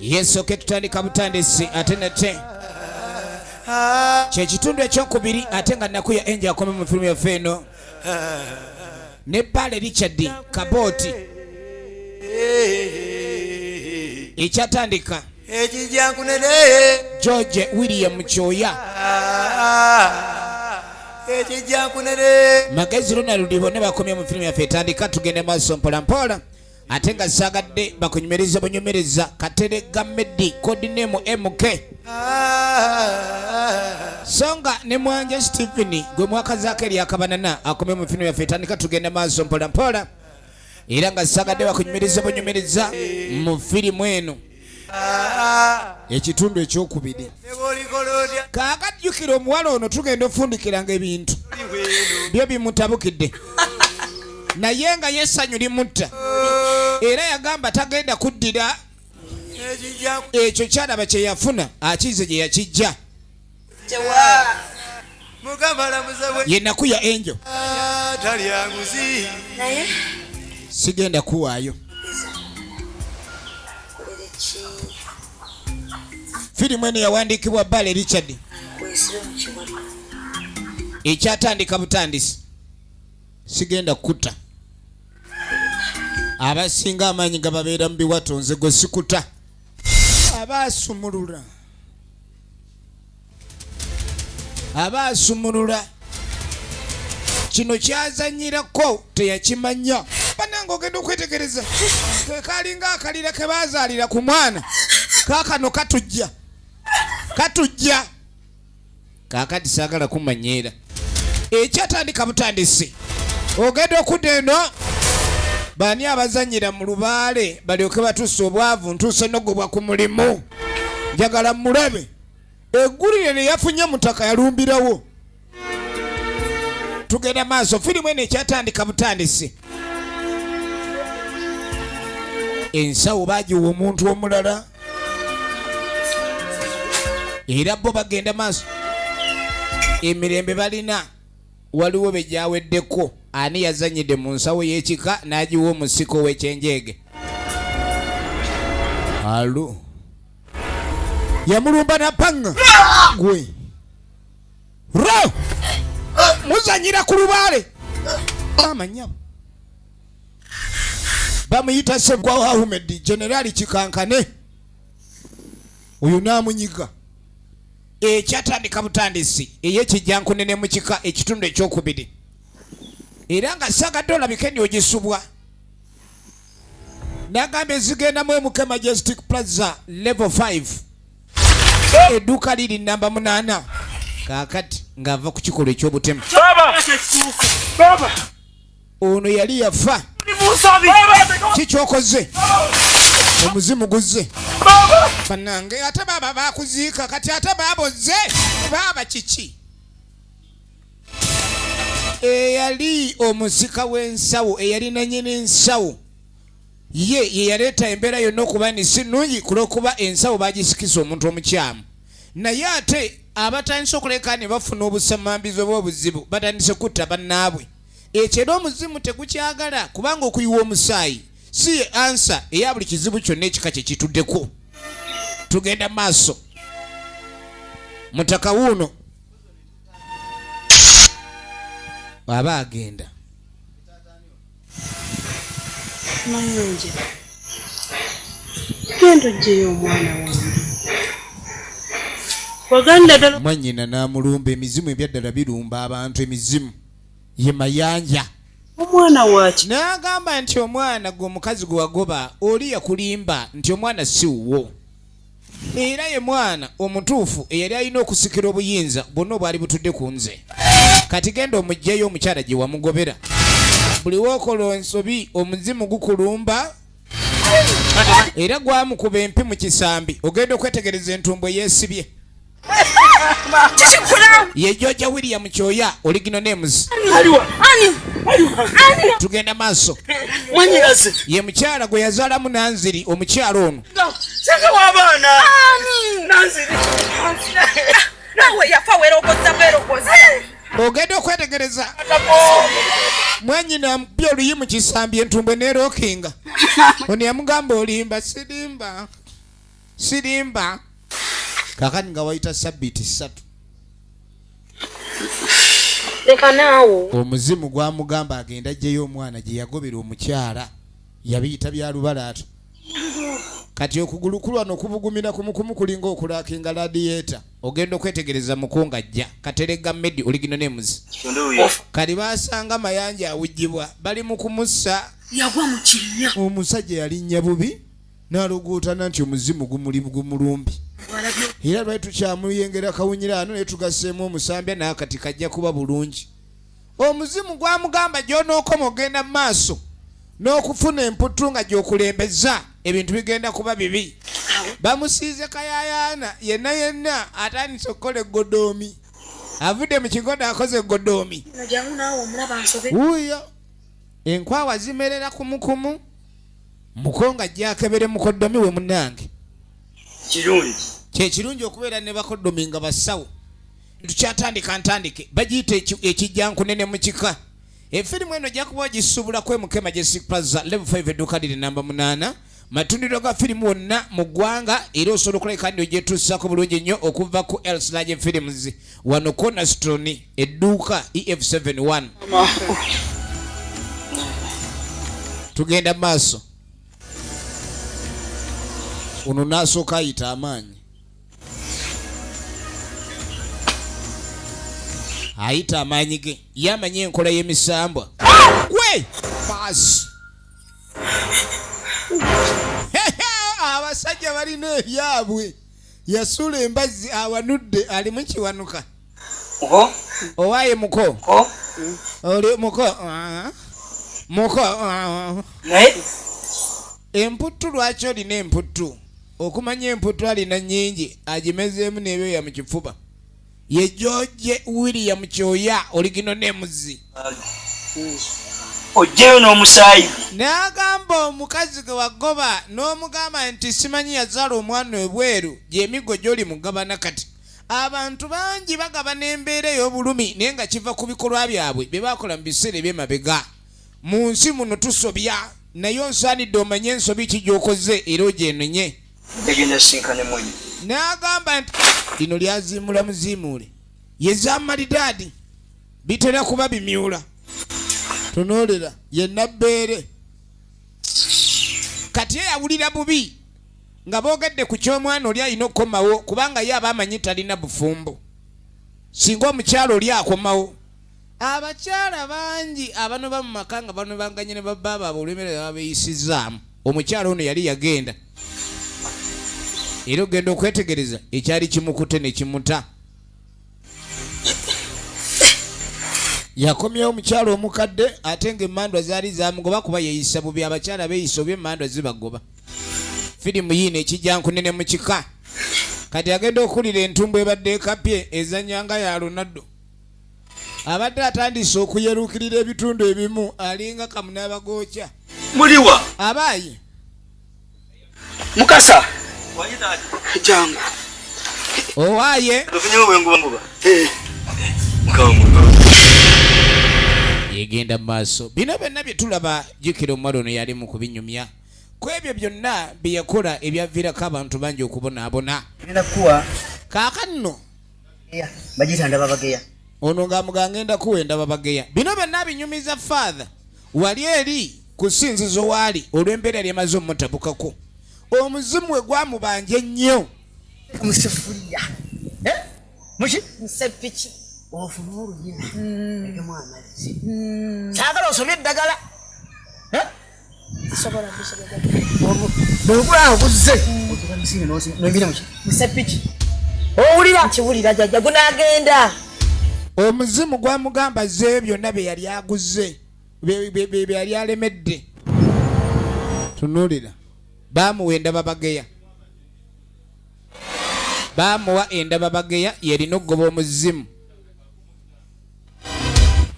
Yesu ketutandika butandisi ate nate kyekitundu ekyokubiri ate nga nakuya enja akome mu firimu yaffe eno ne Pale Richard Kaboti ekyatandika George William Kyoya Magezi Ronald bonna bakomye mu firimu yaffe etandika tugende maaso mpola mpola ate nga saagadde bakunyumiriza bunyumiriza Katere Gamedi codename MK Songa ne Mwanja Stephen gwe mwakazaako eri akabanana akomye mu firimu yaffe etandika tugende maaso mpola mpola era nga saagadde bakunyumiriza bunyumiriza mu firimu eno ekitundu ekyokubiri kaakajjukira omuwala ono tugenda ofundikiranga ebintu byo bimutabukidde naye nga yesanyu limutta era yagamba tagenda kuddira ekyo kyalaba kye yafuna akize gye yakijja ye nakuya enjo sigenda kuwaayo firimu eno yawandiikibwa Pale Richard ekyatandika butandisi sigenda kuta abasinga amaanyi nga babeera mu biwato nze gwe sikuta abaasumulula kino kyazanyirako teyakimanya banange ogenda okwetegereza kekalinga akalira ke baazaalira ku mwana kaakano katujja kaakati saagala kumanyiira ekyatandika butandisi ogenda okudda eno bani abazanyira mu lubaale balyoke batuuse obwavu ntuuse nogobwa ku mulimu njagala mulabe eggulire ne yafunye mutaka yalumbirawo tugenda maaso firimu eno ekyatandika butandisi ensawo baagiwa omuntu omulala era bo bagenda maaso emirembe balina waliwo bejjaweddeko ani yazanyidde mu nsawo y'ekika n'agiwa omusiko w'ekyenjeege alo yamulumba napanga gwe ro muzanyira ku lubaale amanya bamuyita Ssegwawo Ahmed Generali Kikankane oyo n'amunyiga ekyatandika butandisi ey'ekijjankunene mu kika ekitundu ekyokubiri era nga saagadde olabika eni ogisubwa n'agambye zigendamu MK Majestic Plaza level 5 edduuka liri namba 8 kaakati ng'ava ku kikolwa eky'obutemu ono yali yafa kikyokoze omuzimu guzze banange ate baba bakuziika kati ate baboze baba kiki eyali omusika w'ensawo eyali nanyini ensawo ye yaleeta embeera yonna okuba nsi nnungi kulwokuba ensawo bagisikisa omuntu omukyamu naye ate abatandise okuleka ne bafuna obusamambizi oba obuzibu batandise kutta bannaabwe ekyo era omuzimu tegukyagala kubanga okuyiwa omusaayi si ye ansa eya buli kizibu kyonna ekika kye kituddeko tugenda maaso mutaka wuuno aba agenda mayonje genda ojjeyo omwana wange waganda ddala mwannyina n'amulumba emizimu ebyaddala birumba abantu emizimu ye mayanja omwana waki n'agamba nti omwana gwe omukazi gwe wagoba oli yakulimba nti omwana si wuwo era ye mwana omutuufu eyali alina okusikira obuyinza bwonna obwali butudde ku nze kati genda omugjeyo omukyala gye wamugobera buli wookola ensobi omuzimu gukulumba era gwamukuba empi mu kisambi ogenda okwetegereza entumbu eyeesibye ye George William Kyoya original names tugenda maaso ye mukyala gwe yazaalamu Nanziri omukyala ono sanga w'abaana Nanziri nawe yafa werogoza ogenda okwetegereza mwanyina mpya oluyi mu kisambi entumbo eneerookinga ono yamugamba olimba sirimba kakati nga wayita sabbiiti 3 leka naawo omuzimu gwamugamba agenda ajjeyo omwana gye yagobera omukyala yabiyita bya lubalaato kati okugulu kulwana okubugumira kumukumu kulinga okulakinga radiator ogenda okwetegereza mukunga ajja katerega medi oligino nemuzi kali basanga mayanja awujjibwa bali mu kumussa yagwa mu kinnya omusajja yalinnya bubi n'aluguutana nti omuzimu gumulumbi era lwali tukyamuyengera kawunyira ano naye tugaseemu omusambya naye kati kajja kuba bulungi omuzimu gwamugamba gy'onookoma ogenda mu maaso n'okufuna emputu nga gy'okulembeza ebintu bigenda kuba bibi bamusiize kayayaana yenna atandise okukola eggodoomi avudde mu kigodo akoze eggodoomi wuuyo enkwawa zimerera kumukumu mukonga ajjakebere mukoddomi we munange kyekirungi okubeera ne bakoddomi nga basawo tukyatandika ntandike bagiyita ekijjankunene mu kika efirimu eno jakuba ogisubula kwemuke Majestic Plaza level 5 edduuka liri namba 8 matundiro ga firimu wonna mu ggwanga era osobola okuleka ndio gyetuusako bulungi nnyo okuva ku Elslage Films wano Cornerstone edduuka EF71 tugenda maaso ono nasooka ayita amaanyi ayita amaanyi ge yamanye enkola y'emisambwa gwe paasi abasajja balina ebyabwe yasula embazzi awanudde alimu kiwanuka owaaye muko oli muko emputtu lwaki olina emputtu okumanya emputtu alina nnyingi agimezeemu n'ebyoya mu kifuba ye George William Kyoya oligino nemuzi ojjeyo n'omusaayi n'agamba omukazi gwe wagoba n'omugamba nti simanyi yazaala omwana ebweru gy'emigo gy'oli mugabana kati abantu bangi bagabana embeera ey'obulumi naye nga kiva ku bikolwa byabwe bye bakola mu biseera eby'emabega mu nsi muno tusobya naye onsaanidde omanye ensobi ki gy'okoze era ogyenonye egenda sinkane mwenye n'agamba nti lino lyaziimula muziimuule ye zaamalidaadi bitera kuba bimyula tunoolera ye nabbeere kati yawulira bubi nga boogedde ku ky'omwana oli alina okukomawo kubanga ye aba amanyi talina bufumbo singa omukyala oli akomawo abakyala bangi abano bamu maka nga bano banganye ne babba baabwe olw'emere babeeyisizaamu omukyala ono yali yagenda era ogenda okwetegereza ekyali kimukute ne kimuta yakomyewo omukyala omukadde ate ng'emmandwa zaali zamugoba kuba yeeyisa bubi abakyala beeyisa oba emmandwa zibagoba firimu yiino ekijjankunene mu kika kati agenda okuwulira entumbu ebadde ekapye ezanyanga ya Ronaldo abadde atandise okuyeruukirira ebitundu ebimu alinga kamunaabagooca muliwa abaayi mukasa jangu owaaye tufunyewo bwengubanguba yegenda mu maaso bino byonna bye tulaba jjukira omuwala ono yali mu kubinyumya ku ebyo byonna bye yakola ebyaviirako abantu bangi okubonaabona kaakano bagiyita ndababageya ono ng'amuga ngenda kuwa endababageya bino byonna binyumiza father wali eri ku ssinzizo waali olw'embeera lyemaze omutabukako omuzimu we gwamubanja ennyo musefulya muki musepiki ofuna oluyina egemu amazzi saagala osobye eddagala bwegulawo guzze nombira muki musepiki owulira nkiwulira jajja gunaagenda omuzimu gwamugamba ze byonna bye yali aguze bye yali alemedde tunuulira baamuwa endababageya baamuwa endababageya yalina okugoba omuzimu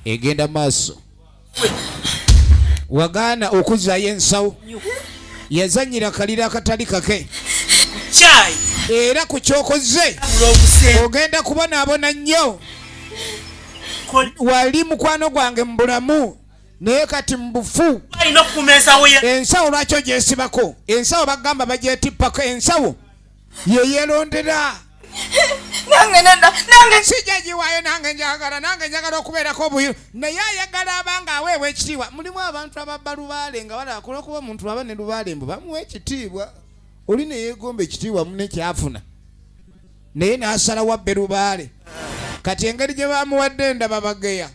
egenda maaso wagaana okuzaayo ensawo yazanyira kalira akatali kake era ku kyokoze ogenda kubonaabona nnyo wali mukwano gwange mu bulamu naye kati mubufu alina okumeesawo ensawo lwaki ogyesibako ensawo bagamba bagyetippako ensawo yeyerondera nange sijagiwaayo nange njagala okubeerako obuyiru naye ayagala abanga aweebwa ekitiibwa mulimu abantu ababba lubaale nga balakula okuba omuntu aba ne lubaale mbu bamuwa ekitiibwa oli ne yeegomba ekitiibwa mune kyafuna naye n'asalawo abbe lubaale kati engeri gye bamuwadde ndaba bageya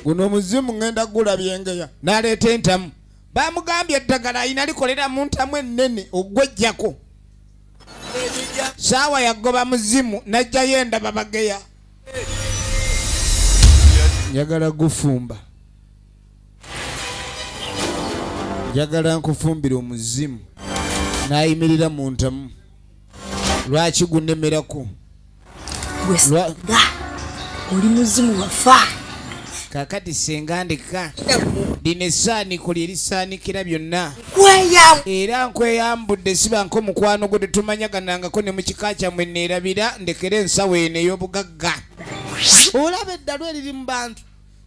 guno omuzimu ngenda gulabye engeya n'aleeta entamu bamugambye eddagala ayina likolera mu ntamu ennene ogwejjako saawa yagoba muzimu najjayo endaba bageya njagala gufumba njagala nkufumbira omuzimu n'ayimirira mu ntamu lwaki gunemerako oli muzimu wafa kakati senga ndeka lino essaaniko lye lisaanikira byonna era nkweyambudde siba nk'omukwano gwe tetumanyaganangako ne mu kika kyammwe neerabira ndekera ensawo eno ey'obugagga olaba eddalu eriri mu bantu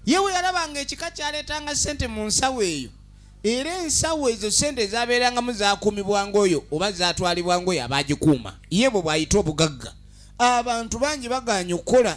yewe yalabanga ekika kyaleetanga ssente mu nsawo eyo era ensawo ezo ssente ezaabeerangamu zaakuumibwanga oyo oba zaatwalibwanga oyo abaagikuuma ye bwe bw'ayita obugagga abantu bangi baganya okukola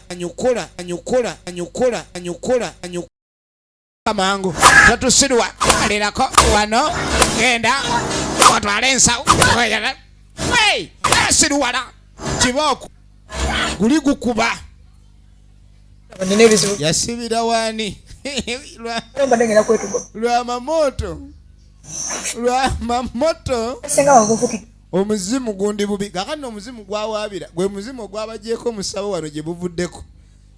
mangu tatusirwa alirako wano genda otwale ensawo asirwala kiboko guli gukuba yasibira wani lwa mamoto omuzimu gundi bubi kakano omuzimu gwawabira gwe muzimu gwabajeko omusawo wano gye buvuddeko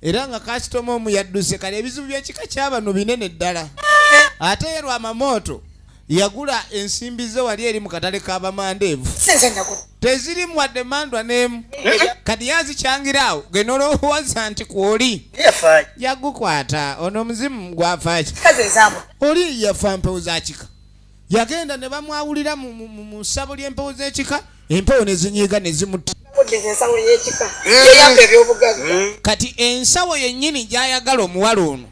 era nga kasitoma omu yadduse kale ebizibu by'ekika ky'abano binene ddala ate lwa mamoto yagula ensimbi ze wali eri mu katale k'abamandeevu tezirimu wadde mandwa n'emu kati yazikyangiraawo genda olowooza nti kwoli yagukwata ono omuzimu gwafaaki oli yafa mpewo za kika yagenda ne bamwawulira mu ssabo ly'empewo z'ekika empewo ne zinyiiga ne zimutta kati ensawo yennyini gy'ayagala omuwala ono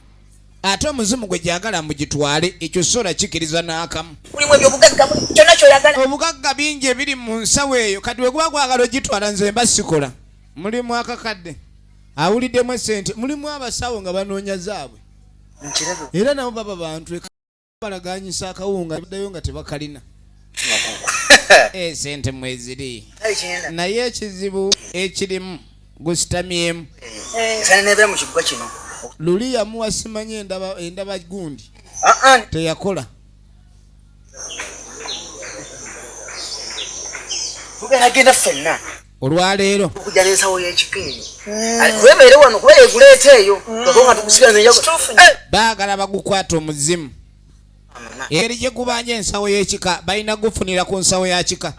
ate omuzimu gwe gyagala mugitwale ekyo sola kikiriza n'akamu obugagga bingi ebiri mu nsawo eyo kati bwe guba gwagala ogitwala nze mba sikola mulimu akakadde awuliddemu esente mulimu abasawo nga banoonya zaabwe era nabo baba bantu balaganyisa akawunga baddayo nga tebakalina sente mweziri naye ekizibu ekirimu gusitamyemu luli yamuwa simanye endaba gundi teyakola tugenagenda ffenna olwaleero okujja n'ensawo y'ekikeeri webeere wano kuba yeguleeta eyo nga tukusigaza baagala bagukwata omuzimu eri gye gubanja ensawo y'ekika balina gufunira ku nsawo ya kika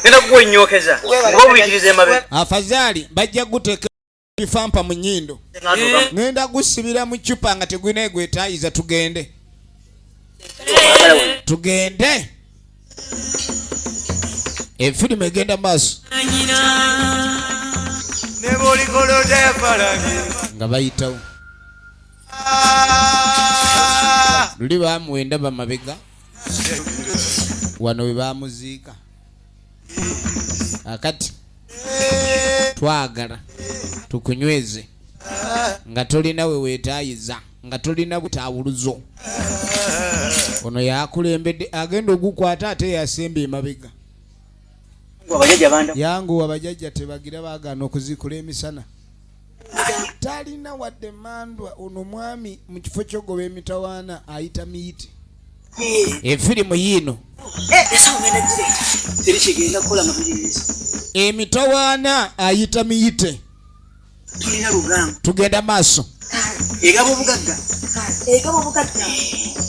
genda kuwenyokeza oba obuyikiriza emabe afazaali bajja guteeka bifampa mu nnyindo ngenda gusibira mu cupa nga tegulina egwetaayiza tugende efirimu egenda maaso nga bayitawo luli bamuwenda bamabega wano we bamuziika akati twagala tukunyweze nga tolina we weetaayiza nga tolina butaawuluzo ono yakulembedde agenda ogukwata ate yasemba emabega yangu abajajja tebagira baagaana okuzikula emisana talina wadde mandwa ono mwami mu kifo ky'ogoba emitawaana ayita miyite efirimu yiino emitawaana ayita miyite tugenda maaso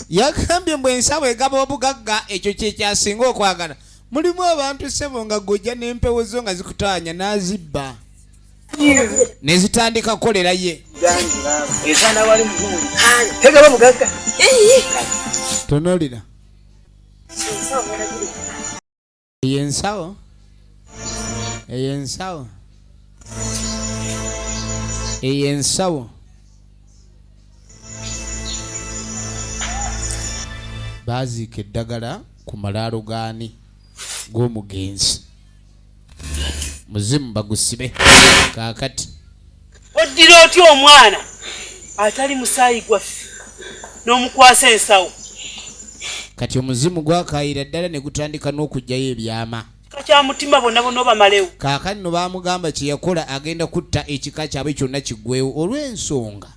yagambye mbwe ensawo egaba obugagga ekyo kyekyasinga okwagala mulimu abantu ssebo nga gojja n'empewo zo nga zikutaanya n'azibba nezitandika kukolera ye tonolira eyo ensawo baziika eddagala ku malaalo gaani g'omugenzi muzimu bagusibe kaakati oddira otya omwana atali musaayi gwaffe n'omukwasa ensawo kati omuzimu gwakaayira ddala ne gutandika n'okugjayo ebyama kika kya mutima bonna bonna obamalewo kaakati no baamugamba kye yakola agenda kutta ekika kyabwe kyonna kiggwewo olw'ensonga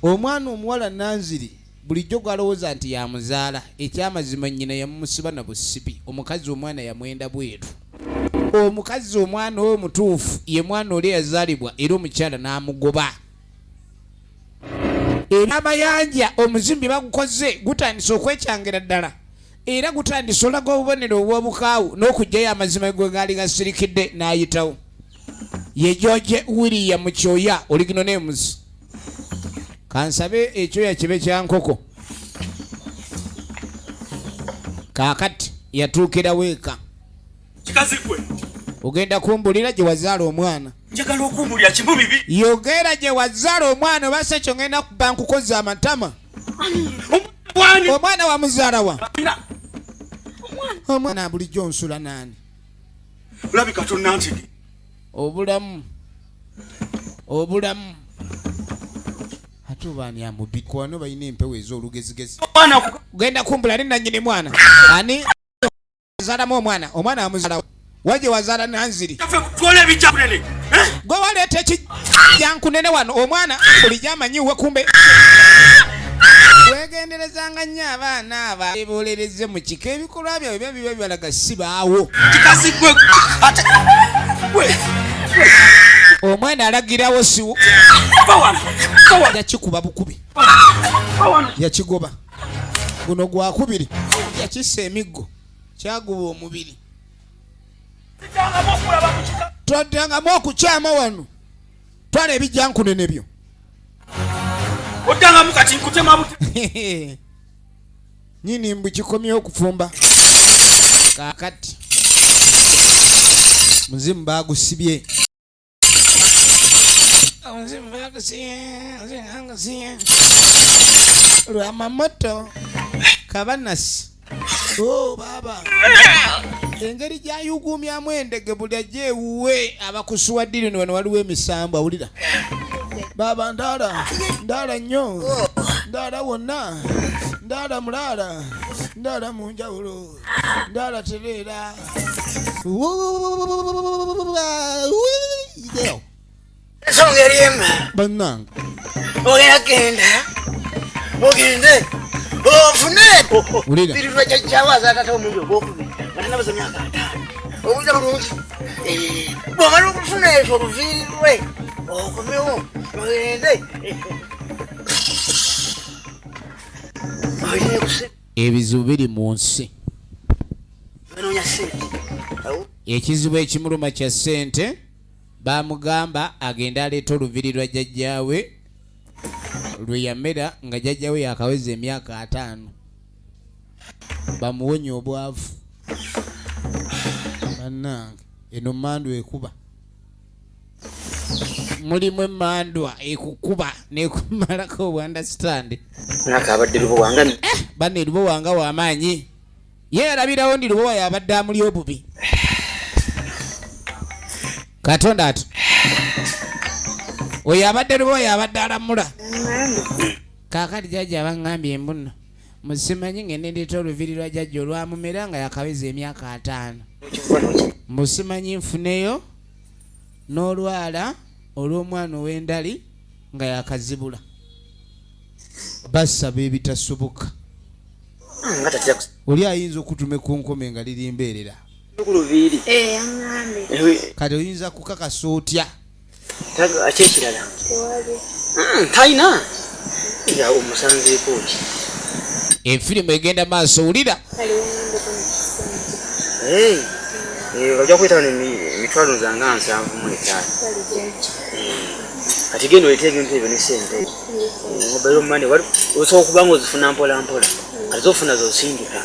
omwana omuwala Nanziri bulijjo gwalowooza nti yamuzaala ekyamazima nnyina yamumusiba na busibi omukazi omwana yamwenda bweru omukazi omwana oyo mutuufu ye mwana oli yazaalibwa era omukyala n'amugoba era amayanja omuzimbi bagukoze gutandise okwekyangira ddala era gutandise olaga obubonero obw'obukaawu n'okugjayo amazima gwe gaali gasirikidde n'ayitawo ye George William Kyoya oligino nemuzi kansabe ekyoya kibe kya nkoko kaakati yatuukira weeka kikazikwe ogenda kumbulira gye wazaala omwana njagala okumbulira kimu bibi yogera gye wazaala omwana obasa ekyo ngenda kuba nkukoza amatama omwana wamuzaala wa omwana bulijjo nsula naani olabika tonnantigi obulamu obulamu ate obaani amubiko wano balina empewo ez'olugezigezi genda kumbula ni nannyini mwana ani azaalamu omwana amuzala waje wazaala nanziri gwe waleeta ekijjankunene wano omwana bulijjo amanyiwe kumbe wegenderezanga nnyo abaana aba ebolereze mu kiko ebikolwa byabwe bya biba bibalaga si baawo omwana alagirawo siwo yakikuba bukubi yakigoba guno gwakubiri yakissa emiggo kyaguba omubiri twaddangamu okukyama wano twala ebijjankunene byo oddangamu kati nkutema buti nyini mbu kikomyewo okufumba kaakati muzimu bagusibye lwamamoto kabanasi baba engeri gyayugumyamu endege buli ajja ewuwe abakusuwaddiri wano waliwo emisambu awulira baba ndaala nnyo ndaala wonna ndaala mulaala ndaala mu njawulo ndaala tereera ensonga eri emu bannange ogende ofune wulira birirwa jajjawo azaatata omulundi ogwokubiri nga tanabaza myaka 5 obuza bulungi bwomala okufuna ekyo oluviirirwe okumewo ogende ebizibu biri mu nsi banoonya sente ekizibu ekimuluma kya ssente bamugamba agenda aleeta oluviri lwa jjajjaawe lwe yamera nga jjajjaawe yakaweza emyaka 5 bamuwonye obwavu bannange eno mandwa ekuba mulimu emandwa ekukuba nekumalako obwandastand nakabadde lubowa banne lubowa nga wamaanyi ye yalabirawo ndi lubowa yabadde amuli obubi katonda ati oyo abadde lubowa yabadde alamula kaakati jjajja abaŋŋambye embuno musimanyi ngende ndeeta oluviri lwa jjajja olwamumera nga yakaweza emyaka 5 musimanyi nfuneyo n'olwala olw'omwana ow'endali nga yakazibula basaba ebitasoboka oli ayinza okutuma ekkonkome nga liri mbeerera kati oyinza kukakasa otya akyekirala talina omusanzeeko ki enfirimu egenda maaso wulira ojja kuyitawo emitwalo zanga 75 kati genda oleta ebintu ebyo nesente mobile money osobola okuba nga ozifuna mpola mpola kati zofuna zosindika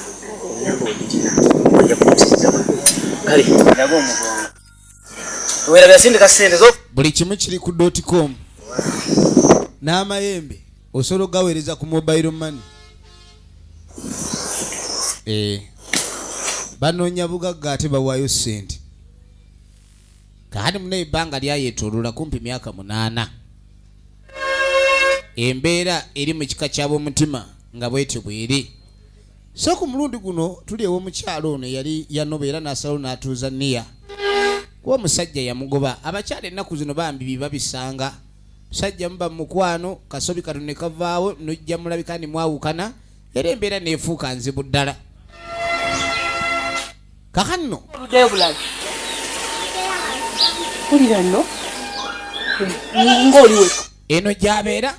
enyamba ogitina ojja kumusiriza kale ndaga omugongo wera byasindika sente buli kimu kiri ku .com n'amayembe osobola ogaweereza ku mobile money banoonya bugagga ate bawaayo ssente kaati muna ebbanga lyayetoolola kumpi myaka 8 embeera eri mu kika ky'ab'omutima nga bwetyo bweri so ku mulundi guno tuli ew'omukyalo ono yali yanoba era n'asalawo n'atuuza niya kuba omusajja yamugoba abakyala ennaku zino bambi biba bisanga musajja muba mukwano kasobi katono ne kavaawo nojja mulabika ni mwawukana era embeera neefuuka nzibu ddala kakanno ulira nno ng'oliwe eno gyabeera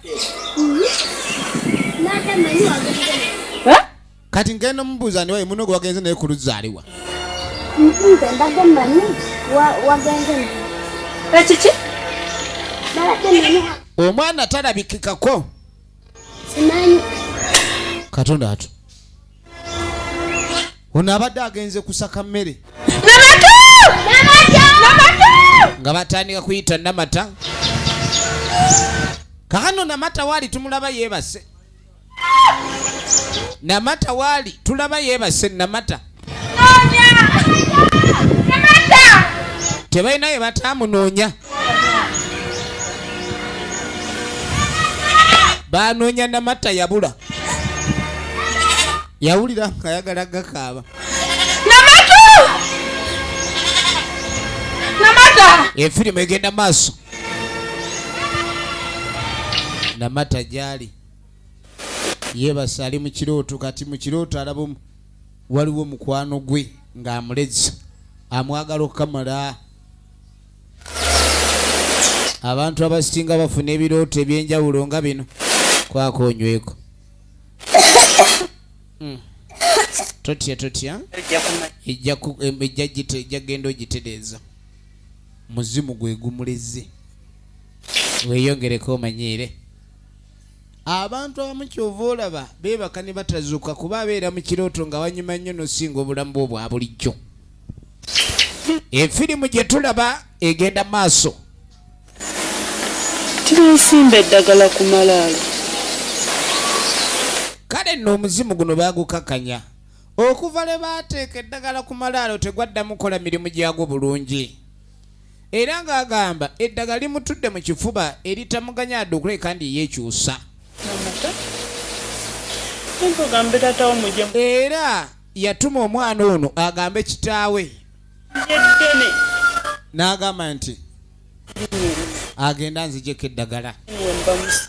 kati ngenda mubuuza ni waye muno gwe wagenze naye ku luzaaliwa ekiki omwana talabikikako katonda atu ono abadde agenze kusaka mmere nga batandika kuyita namata kakano namata waali tumulaba yeebase namata waali tulaba yeebase namata tebalina ye bataamunoonya banoonya Namata yabula. Yawulira ng'ayagala gakaaba. Namata! Efirimu egenda maaso. Namata gyali. Yeebase ali mu kirooto kati mu kirooto alaba waliwo mukwano gwe ng'amulezza. Amwagala okukamala. Abantu abasinga bafuna ebirooto eby'enjawulo nga bino. Kwako onyweko. Totya. Ejja genda ogitereeza. Muzimu gwe gumuleze. Weeyongereko omanyiire. Abantu abamu kyova olaba beebaka ne batazuuka kuba abeera mu kirooto nga wanyuma nnyo n'osinga obulamu bwo bwa bulijjo. Efirimu gye tulaba egenda maaso. Tinasimba eddagala ku malaalo. Kale nno omuzimu guno baagukakanya. Okuva le baateeka eddagala ku malaalo tegwaddamu kola mirimu gyagwo bulungi. Era ng'agamba eddagala limutudde mu kifuba eritamuganya addukule kandi yeekyusa. Era yatuma omwana ono agambe kitaawe. N'agamba nti agenda nzijeko eddagala.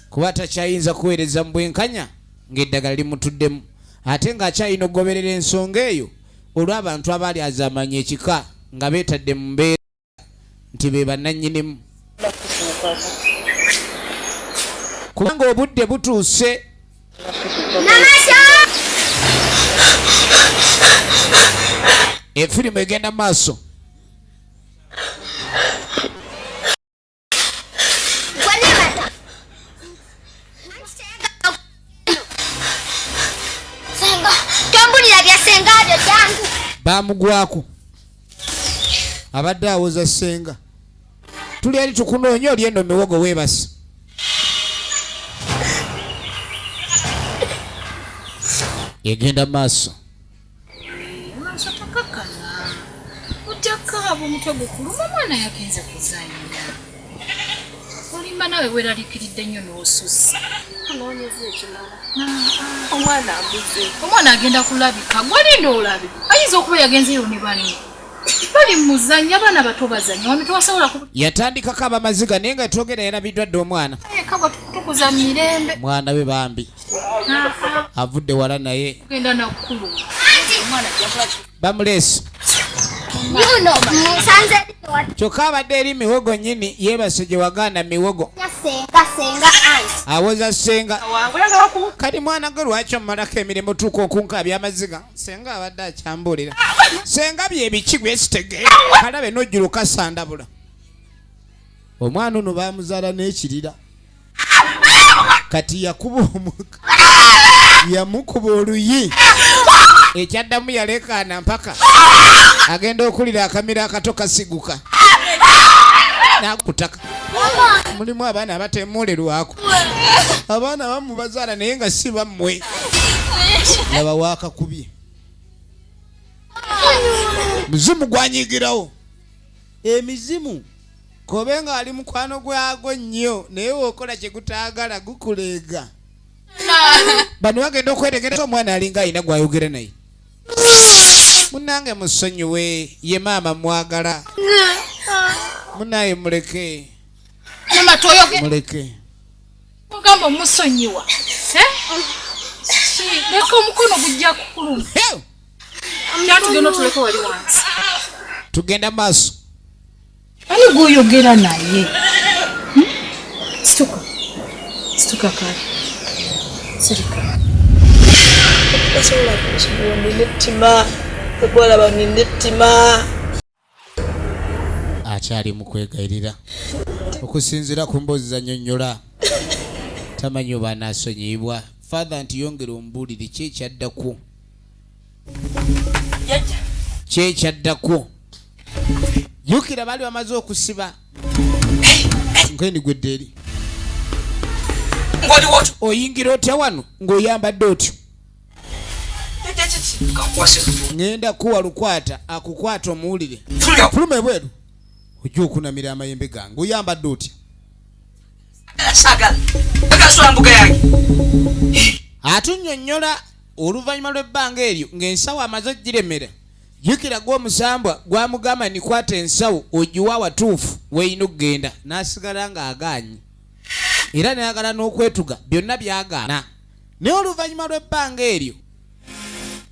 Kuba takyayinza kuweereza mu bwenkanya ng'eddagala limutuddemu. Ate ng'akyalina okugoberera ensonga eyo olw'abantu abaali azamanya ekika nga beetadde mu mbeera nti be bannannyinimu. Kubanga obudde butuuse. Efirimu egenda maaso. Bamugwako. Abadde awoza ssenga. Tuli ali tukunoonya oli eno miwogo weebase. Egenda maaso. Maaso takakana. Ojjakaaba omutwe gukuluma mwana yagenze kuzannya. Olimba nawe weeraliikiridde nnyo n'osusse. Anoonyeza ekimala. Omwana aguze. Omwana agenda kulabika. Gwalinda olabe. Ayinza okuba yagenzeyo ne bani. Bali muzannya abaana bato bazannya. Wami tewasobola ku. Yatandikako abamaziga naye nga twogera yalabiddwa dde omwana. Kagwa tukuza mirembe. Mwana we bambi. Avudde wala naye. Genda nakulu. Omwana jakwati. Bamuleese. Kyokka abadde eri miwogo nnyini yeebase gye wagaana miwogo. Senga anti. Awoza ssenga. Kati mwana gwe lwaki omumalako emirimu tuuka okunkaabya amaziga. Ssenga abadde akyambuulira. Ssenga bye biki gwe sitegeera. Kalabe n'ojjula kasandabula. Omwana ono baamuzaala n'ekirira. Kati yakuba omuka. Yamukuba oluyi. Ekyaddamu yalekaana mpaka. Agenda okulira akamira akato kasiguka. Nakutaka. Mulimu abaana abateemolerwako. Abaana bamu bazaala naye nga si bammwe. Laba waakakubye. Muzimu gwanyigirawo. Emizimu kobe nga ali mukwano gwago nnyo naye wokola kye gutaagala gukuleega. Bano bagenda okwetegereza omwana alinga alina gwayogera naye. Munnange musonyiwe ye maama mwagala. Munaye muleke. Mama toyoge. Muleke. Mugamba musonyiwa. Leka omukono gujja kukuluma. Tugenda tuleke wali wansi. Tugenda maaso. Ani gw'oyogera naye? Situka kale. Sirika. Tasobola kukibuwa n'ettima. Tekwalaba n'ettima. Akyali mu kwegayirira. Okusinziira ku mboozi za nnyonnyola. Tamanyi oba anaasonyiyibwa. Father nti yongera ombuulire ki ekyaddako. Ki ekyaddako. Jjukira baali bamaze okusiba. Nkeni gwedde eri. Oyingira otya wano ng'oyambadde otyo. Ngenda kuwa lukwata akukwata omuwulire. Fuluma ebweru. Ojja okunamira amayembe gange. Oyambadde otya. Sagala. Akasula mbuga yange. Atunnyonnyola oluvannyuma lw'ebbanga eryo ng'ensawo amaze ogiremera. Jjukira gw'omusambwa gwamugamba nikwata ensawo ogiwa watuufu weyina okugenda n'asigala ng'agaanye. Era n'ayagala n'okwetuga byonna byagaana. Naye oluvannyuma lw'ebbanga eryo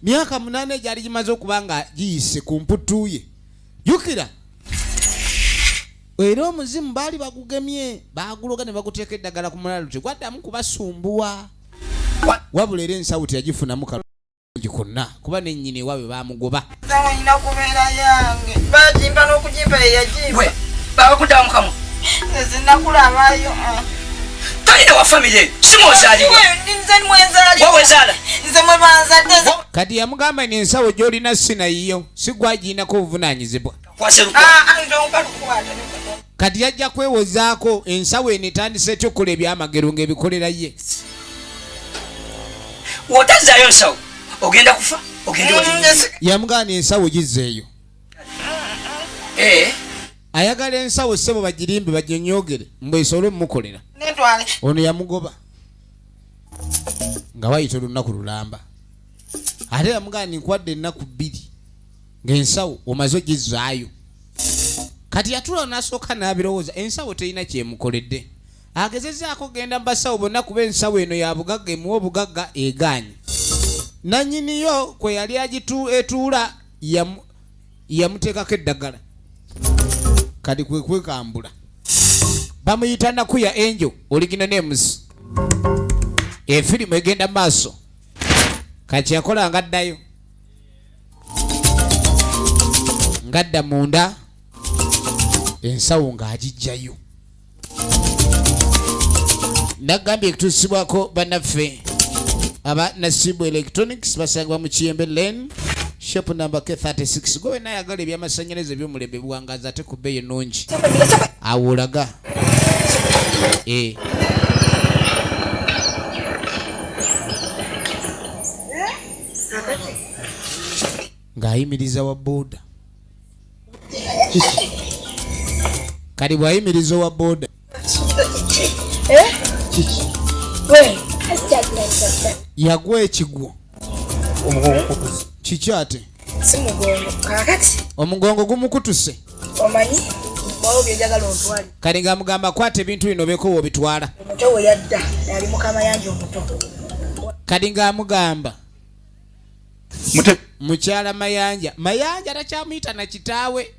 myaka 8 gyali gimaze okuba nga giyise ku mputu ye. Jjukira era omuzimu baali bagugemye baaguloga ne baguteeka eddagala ku mulala tegwaddamu kubasumbuwa. Wabula era ensawo teyagifunamu kalungi konna kuba nennyini ewaabwe baamugoba. Ensawo nyina kubeera yange bagimba n'okugimba yeyagimba Bakuddamu kamu. ezinakulabayo Talina wa family simozaalibwa. nze mwenzaalibwa Wowe zaala. nze mwe banzadde Kati yamugamba ni ensawo gy'olina sinayiyo si gwagiinako obuvunaanyizibwa. Kwaseruka. ndonkatukwata Kati yajja kwewozaako ensawo eno etandise etya okukola ebyamagero ng'ebikolera ye. Wotazaayo nsawo. Ogenda kufa. Ogenda olinnya. Yamugamba ensawo gizzeeyo. Ayagala ensawo ssebo bagirimbe baginyogere mbwe esobole omukolera. netwale Ono yamugoba nga wayita olunaku lulamba. Ate yamugamba nkwadde ennaku 2 ng'ensawo omaze ogizzaayo. Kati yatula n'asooka n'abirowooza ensawo terina kyemukoledde. Agezezzaako genda mu basawo bonna kuba ensawo eno ya bugagga emuwa obugagga egaanye. Nannyiniyo kwe yali etuula yamuteekako eddagala. Kati kwe kwekambula. Bamuyita Nakuya Angel original names. Efirimu egenda maaso. Kati yakola ngaddayo. Ngadda munda ensawo ng'agijjayo. Nagambye kutuusibwako bannaffe aba Nasibu Electronics basangibwa mu Kiyembe Lane shop number K36. Gwe nayagala ebyamasannyalaze eby'omulembe buwangaza ate ku bbeeyi ennungi. Awo olaga. Ng'ayimiriza wa boda. Kati bw'ayimiriza wa boda. Yagwa ekigwo. Kiki ate? si mugongo kakati Omugongo gumukutuse. omanyi bw'o by'ojagala ontwali Kati ng'amugamba kwata ebintu bino beeko w'obitwala. omuto we yadda yali mukama yanje omuto Kati ng'amugamba mukyala Mayanja. Mayanja takyamuyita na kitaawe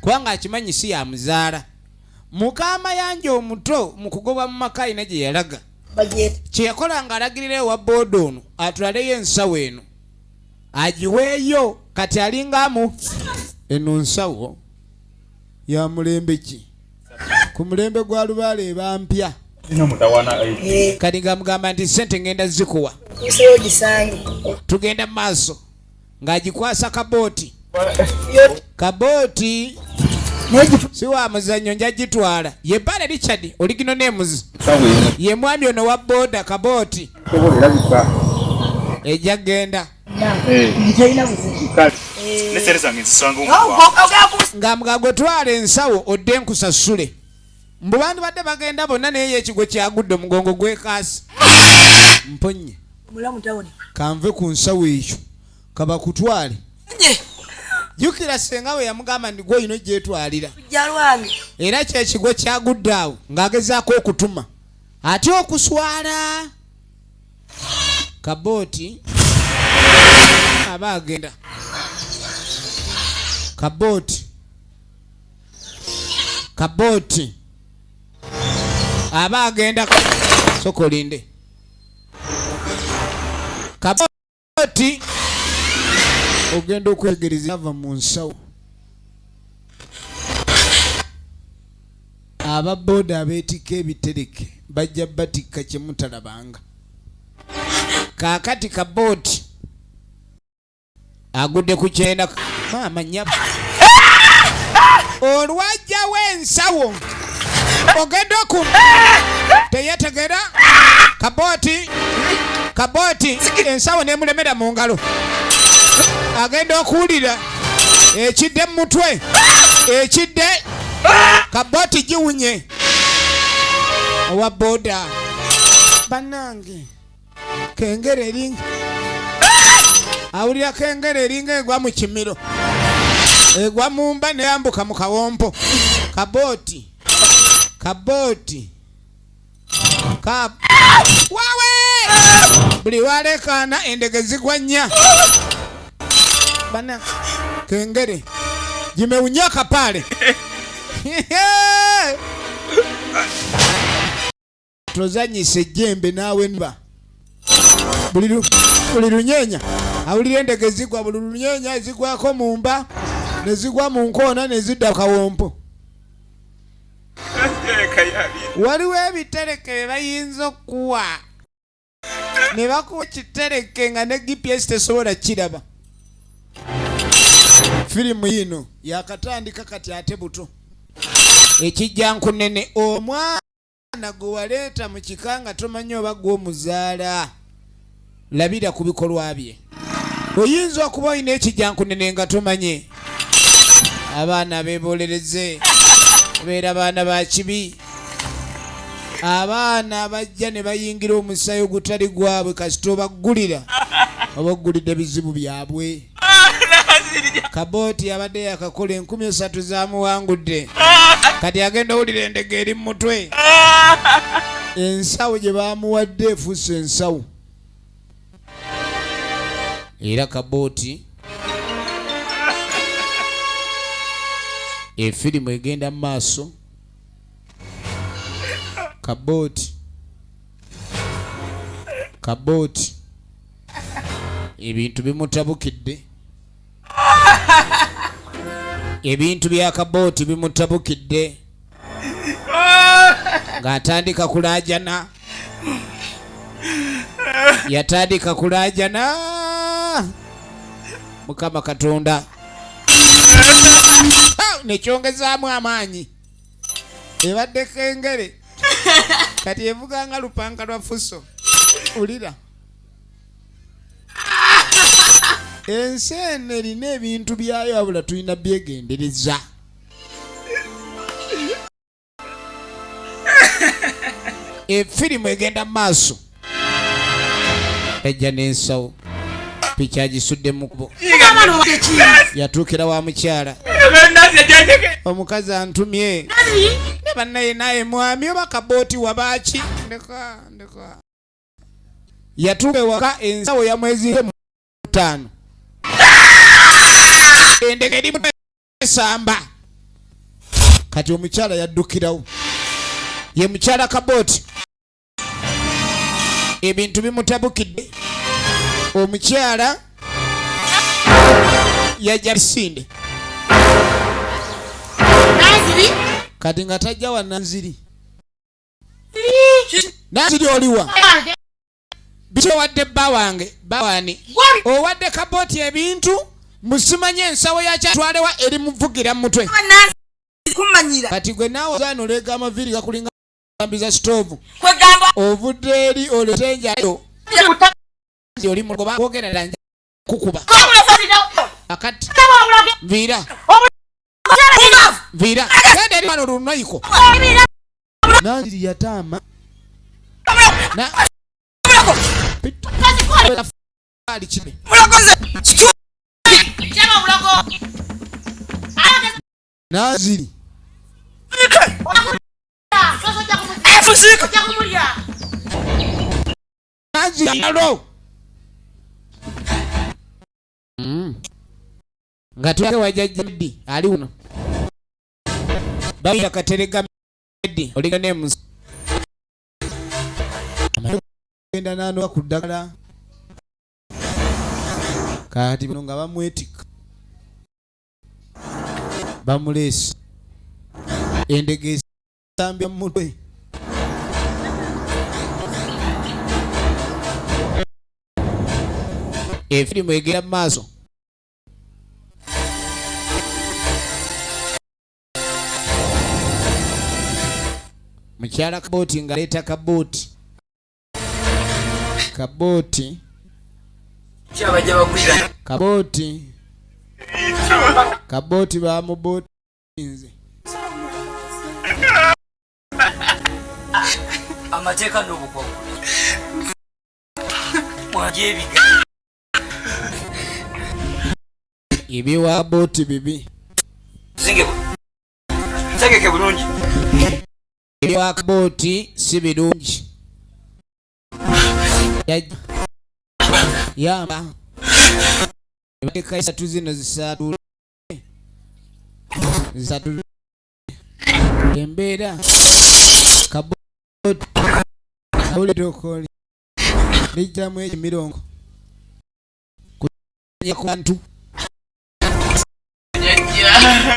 kubanga akimanyi si yamuzaala. Muka Mayanja omuto mu kugobwa mu maka alina gye yalaga. Kye yakola ng'alagirira ewa booda ono atwaleyo ensawo eno agiweeyo. Kati alingamu eno nsawo ya mulembe ki? Ku mulembe gwa Lubaale ebampya. Kati ng'amugamba nti ssente ngenda zikuwa. Tugenda mu maaso ng'agikwasa kabooti. Kabooti si wa muzannyo nja gitwala. Ye Bale Richard original names. Ye mwami ono wa boda kabooti. Ejja genda. Ng'amugamba twala ensawo odde nkusasule. Mbu bantu badde bagenda bonna naye ekigwo kyagudde omugongo gwekaasi. Mponye. Kanve ku nsawo ekyo kabakutwale. Jukira senga we yamugamba ndi gwe ino gyetwalira. Era kyekigwo kyagudde awo ng'agezaako okutuma. Ate okuswala. Kabooti aba agenda. Kabooti aba agenda. Sokolinde. Kabooti ogenda okwegereza ava mu nsawo. Ababooda abeetikka ebitereke bajja batikka kye mutalabanga. Kaakati kabooti agudde ku kyenda maama nnyabo. Olwajjawo ensawo ogenda oku teyetegera kabooti ensawo nemulemera mu ngalo. Agenda okuwulira ekidde mu mutwe ekidde kabooti giwunye owa boda banange kengere eringa awulira kengere eringa egwa mu kimiro egwa mumba neyambuka mu kawompo kabooti wawe buli walekana endege zigwa nnya bana kengere jimeunyaka pale tozanyise jembe nawe nba buli lunyenya awulira endege zigwa buli lunyenya zigwako mumba nezigwa mu nkoona nezidda kawompo waliwo ebitereke bayinza okuwa ne bakuwa kitereke nga ne GPS tesobola kiraba. Firimu yino yakatandika kati ate buto ekijja nkunene omwana gwe waleeta mu kika nga tomanyi oba gw'omuzaala labira ku bikolwa bye. Oyinza okuba olina ekijja nkunene nga tomanyi. Abaana beebolereze beera baana ba kibi. Abaana abajja ne bayingira omusayo gutali gwabwe kasita obaggulira oba oggulidde bizibu byabwe. Kabooti abadde yakakola 3,000 zamuwangudde kati agenda owulira endege eri mu mutwe. Ensawo gye bamuwadde efuuse ensawo. Era Kabooti efirimu egenda mu maaso. Kabooti ebintu bimutabukidde. Ebintu bya Kabooti bimutabukidde ng'atandika kulaajana. Yatandika kulaajana. Mukama Katonda nekyongezaamu amaanyi. Ebadde kengere kati evuga nga lupanga lwa Fuso. Ulira ensi eno erina ebintu byayo wabula tulina byegendereza. Efirimu egenda mu maaso. Ejja n'ensawo piki agisudde mu kubo. Yatuukira wa mukyala. Omukazi antumye ne bannaye naye mwami oba Kabooti wabaaki. Ndeka yatuuka ewaka ensawo ya mwezi 5. Endege eri mu esamba. Kati omukyala yaddukirawo. Ye mukyala Kabooti. Ebintu bimutabukidde. Omukyala yajja Bisinde. Kati nga tajja wa Nanziri. Nanziri oliwa? Bito wadde bba wange, bawani. Owadde Kabooti ebintu musimanye ensawo yakyatwalewa eri muvugira mu mutwe. Kati gwe naawe ozaana olega amaviiri gakulinga ambiza stoovu. Ovudde eri oletenjayo. Oli mugoba kwogera nja kukuba. Akati vira. Genda eri wano lunaiko. Nanziri yataama. Nanziri nga tuwake wajajja Meddi ali uno bayita Katerega Meddi oliga nemusi genda nano ku ddagala kati bino nga bamwetika bamuleesa endege esambya mu mutwe. Efirimu egenda mu maaso. Mukyala Kabooti ng'aleeta Kabooti bamubootinze. Amateeka n'obukwakkulizo. Mwajeebiga. Ebiwa booti bibi. Tegeke bulungi. Ebiwa booti si birungi. Yamba. Ebadeka esatu zino zisatule. Zisatule. Embeera. Kabooti. Awuli tokoli. Nijjamu emirongo. Kunya ku bantu.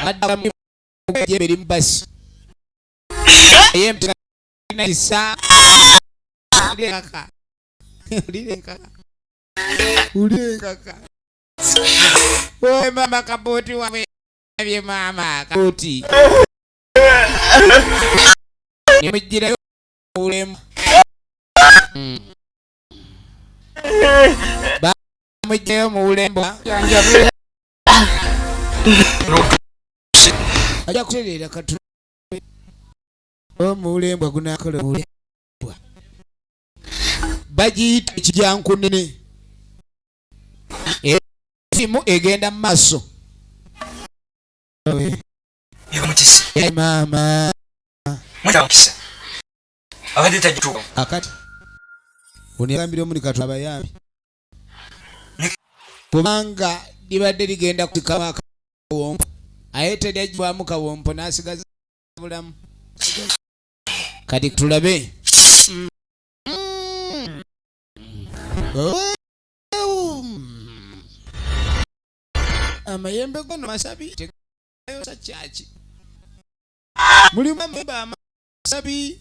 Adamu jeberi mbasi. Yemtena isa. Kaka. Ule kaka. Oh mama Kabooti wawe bye mama Kabooti. Nimejira ule. Ba mujye mu ulemba. Aja kutelera katu. Mu ulemba gunakola ule. Bajiyita ekijyanku nene. Esimu egenda mu maaso. Mutisi. Mama. Mutisa. Abadde tajituuka. Akati. Onigambira omuli katu abayambi. Kubanga libadde ligenda kukama kawompo. Ayete lyajibwamu kawompo n'asigaza bulamu. Kati tulabe. Amayembe gono masabi tegayo sa chachi. Mulimu amemba masabi.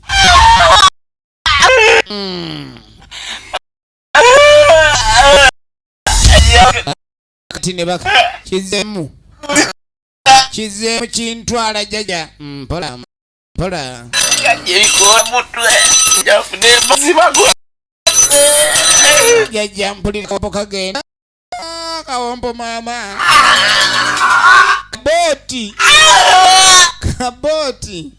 Kati ne baka kizemu. Kizemu kintwala jaja. Pola. Pola. Jaja mpulira kapo kagenda. Kawompo mama. Kabooti. Kabooti.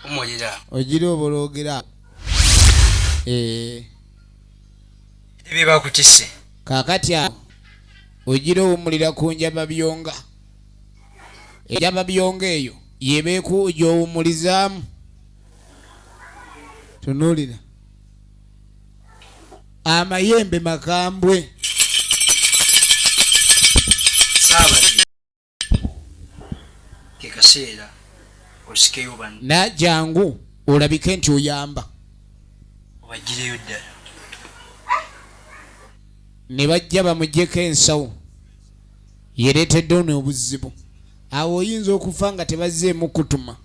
Omojira. Ojira obologera. Ebiba kutisse. Kakati awo. Ojira omulira kunjaba byonga. Ejaba byonga eyo yebeku gyowumulizaamu. Tunulira. Amayembe makambwe. Kikaseera osikeyo bano. Na jangu olabike nti oyamba. Wagireyo ddala. Ne bajja bamuggyeko ensawo. Yereetedde ono obuzibu. Awo oyinza okufa nga tebazzeemu kutuma.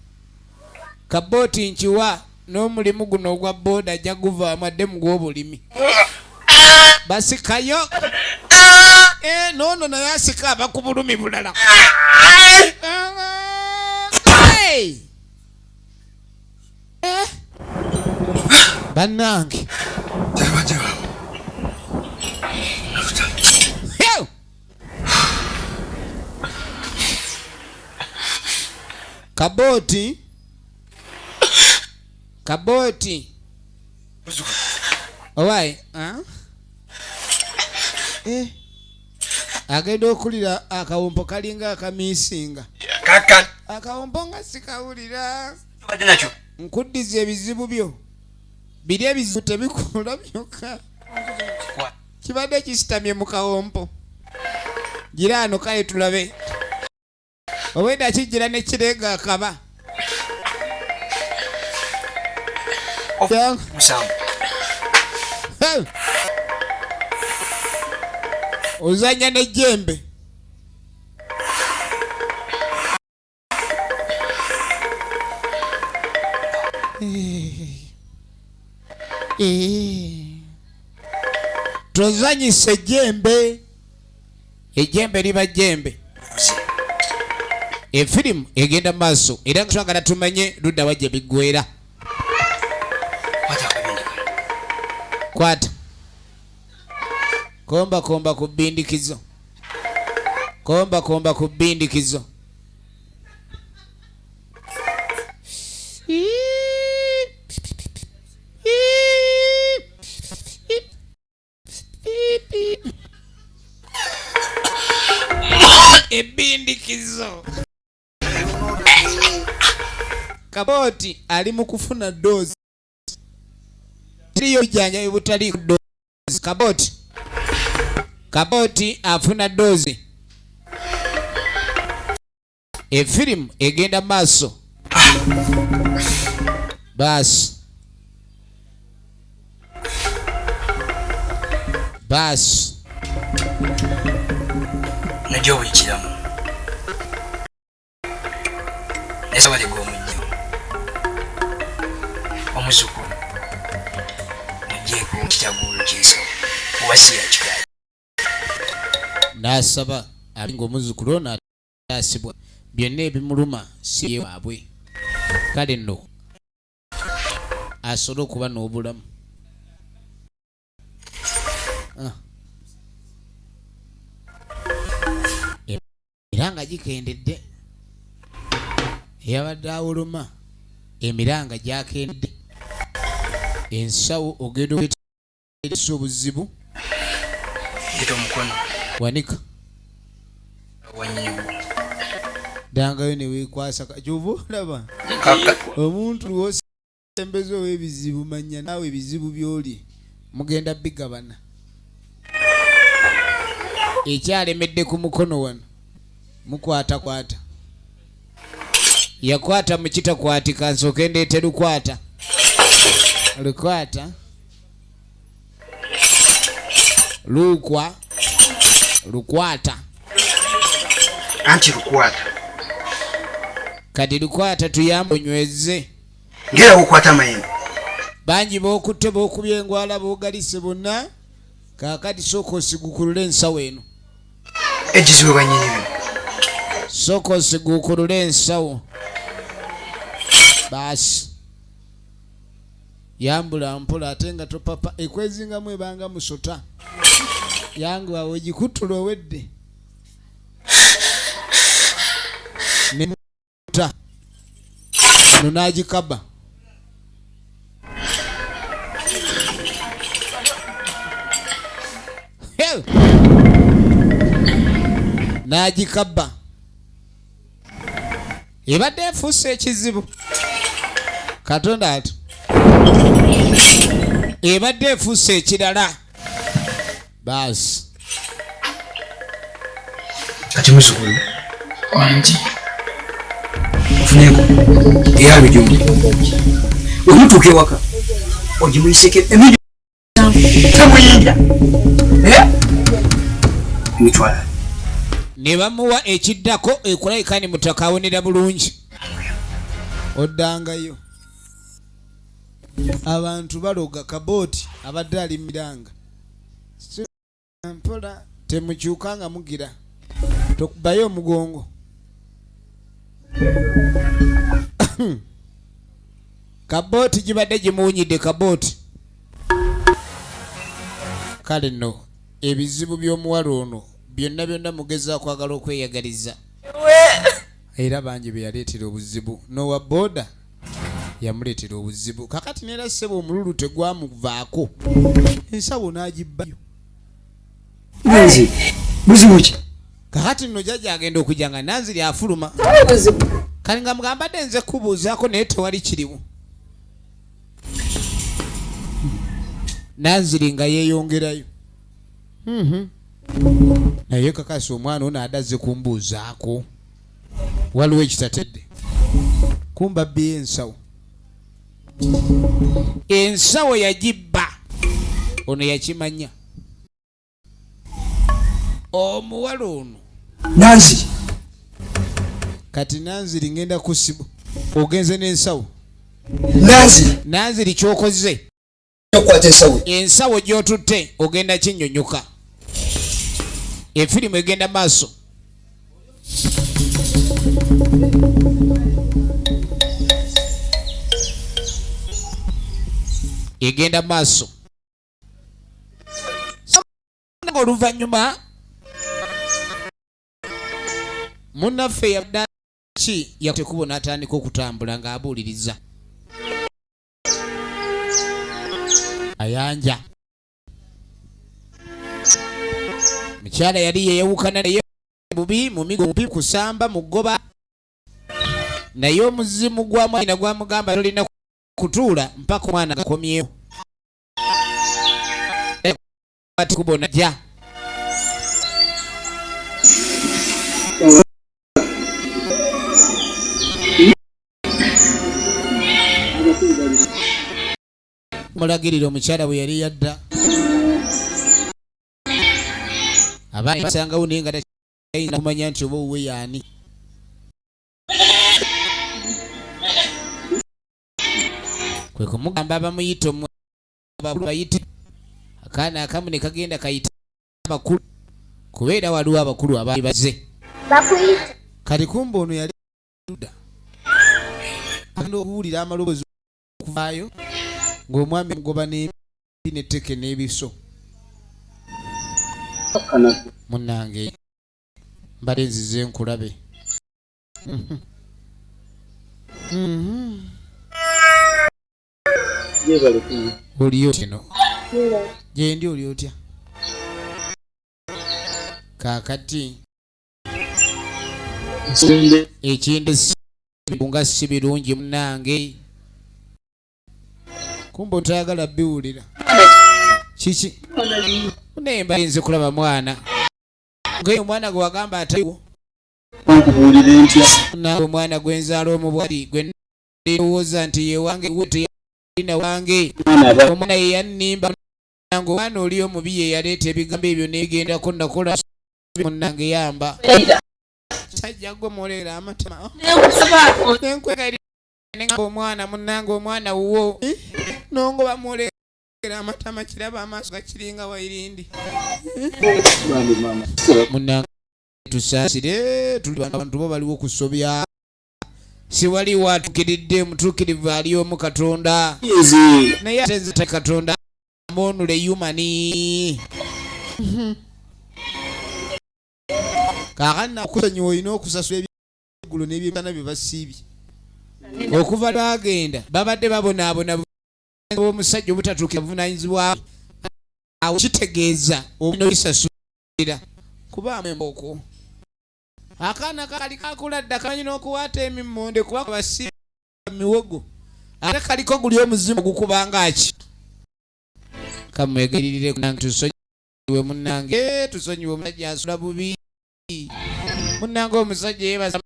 Kabooti nkiwa n'omulimu guno ogwa booda ajja guvaamu adde mu gw'obulimi. Basikayo. Noono naye asika aba ku bulumi bulala. Bannange. Kabooti. Kabooti. Owai, agenda okulira akawompo kalinga akamiisinga. Kaka. Akawompo nga sikawulira. Badde nakyo. Nkuddiza ebizibu byo. Biri ebizibu tebikula byokka. Kibadde kisitamye mu kawompo. Gira ano kale tulabe. Oweda kijira ne kirega akaba. Musambu. Ozanya n'ejjembe. Tozanyisa ejjembe. Ejjembe liba jjembe. Efirimu egenda maaso era nga twagala tumanye ludda wajja biggweera. Kwata. Komba ku bbindikizo. komba ku bbindikizo. Ebbindikizo. Kaboti ali mu kufuna dozi. Tiriyo janja ebutali dozi. Kaboti afuna dozi. Efirimu egenda maaso. Basi. Najjo wikiramu. Ese wali gw'omujjo. Omuzukulu. Mujjeeko kitabulo ky'ensawo. Wasiya kikaali. N'asaba abinga omuzukulu ono atasibwa. Byonna ebimuluma si ye waabwe. Kale nno asobole okuba n'obulamu. Emiranga gikendedde. Eyabadde awoloma emiranga gyakendedde. Ensawo ogenda okwetegereza obuzibu. Yita omukono. Wanika. Wanyiibu. Dangayo ne weekwasa kakyova olaba. Omuntu lw'osembeza ow'ebizibu manya naawe ebizibu by'oli mugenda bigabana. Ekyalemedde ku mukono wano mukwata. Yakwata mu kitakwatika nsooke ndeete lukwata. Lukwata. Anti lukwata. Kati lukwata tuyambe onyweze. Ngera okwata mayembe. Bangi b'okutte b'okubye engwala b'ogalise bonna. Kaakati sooka osiguukulule ensawo eno. Egizibu banyiibi. Sooka osiguukulule ensawo. Basi. Yambula mpola ate nga topapa ekwezingamu ebanga musota. Yangu awo gikuttula owedde. Nemuta. Nunagikaba. Nagikaba. Ebadde efuuse ekizibu. Katonda ati. Ebadde efuuse ekirala. Basi. Kati muzukulu wangi. Ofuneko. Eyawe gy'oli. Omutuuka ewaka. Ogimuyiseke emijjo. Temuyinja. Mitwala. Ne bamuwa ekiddako ekulabika ni mutaka awonera bulungi. Oddangayo. Abantu baloga Kaboti abadde ali miranga. Mpola temukyukanga mugira. Tokubayo omugongo. Kaboti gibadde gimuwunyidde Kaboti. Kale nno ebizibu by'omuwala ono byonna mugeza kwagala okweyagaliza. Era bangi be yaleetera obuzibu. Nowa boda yamuleetera obuzibu. Kakati neera ssebo omululu tegwamuvaako. Ensawo n'agibbayo. Buzibu ki? Kakati nno jjajja agenda okujja nga Nanziri afuluma. Kale nga mugambadde nze kubuuzaako naye tewali kirimu. Nanziri nga yeeyongerayo. Naye kakasi omwana ono adazze kumbuuzaako. Waliwo ekitatedde. Kumba bbi ensawo. Ensawo yagibba. Ono yakimanya. Omuwala ono. Nanziri. Kati Nanziri ngenda kusibu. Ogenze n'ensawo. Nanziri ky'okoze. Ensawo gy'otutte ogenda kinnyonnyoka. Efirimu egenda maaso. Egenda maaso. Oluvannyuma Munnaffe yabdaki yakutekubona atandika okutambula ng'abuuliriza. Ayanja. Mukyala yali yeyawukana naye bubi mu migo mubi kusamba mugoba. Naye omuzimu gwa mwana gwamugamba tolina kutuula mpaka omwana gakomyewo. Ati kubona ja. Mulagirira omukyala bwe yali yadda. Abaana basangawo naye nga tayina kumanya nti oba owuwe yaani. Kwe kumugamba bamuyita omwabakulu bayite. Akaana akamu ne kagenda kayita abakulu. Kubeera waliwo abakulu abaali bazze. Bakuyita. Kati kumba ono yali ludda. Agenda okuwulira amaloboozi okuvaayo ng'omwami mugoba n'etteke n'ebiso. Munnange mbadde nzize nkulabe. Oli otya no? Gye ndi oli otya? Kaakati ekindi nga si birungi munnange. Kumba otayagala biwulira. Kiki? Naye mba nze kulaba mwana. Ngayo omwana gwe wagamba ataliwo. Nkubuulire ntya? Nawe omwana gwe nzaala omubwali gwe ndowooza nti ye wange wote yalina wange. Omwana ye yannimba nange omwana oli omubi ye yaleeta ebigambo ebyo n'ebigendako nakola munnange yamba. Sajja gwe muleera amatama. Nenkwegayirira ngamba omwana munnange omwana wuwo. Nongo bamuleera amatama kiraba amaaso gakiringa wairindi. Munnange tusaasire tuli abantu bo baliwo kusobya. Si waliwo atukiridde mutuukirivu ali omu Katonda. Naye ate nze Katonda monule humani. Kaakana okusonyiwa olina okusasula ebyeggulo n'ebyemana bye basiibye. Okuva lwagenda babadde babonaabona omusajja obutatuukira buvunaanyizibwa. Awo kitegeeza obulina obisasulira kubaamu embooko. Akaana kali kakula dda kamanyi n'okuwaata emimmonde kuba basiiba miwogo. Ate kaliko guli omuzimu gukubanga aki. Kamwegeririre kunange tusonyiwe munnange tusonyiwe omusajja asula bubi. Munnange omusajja yeebaza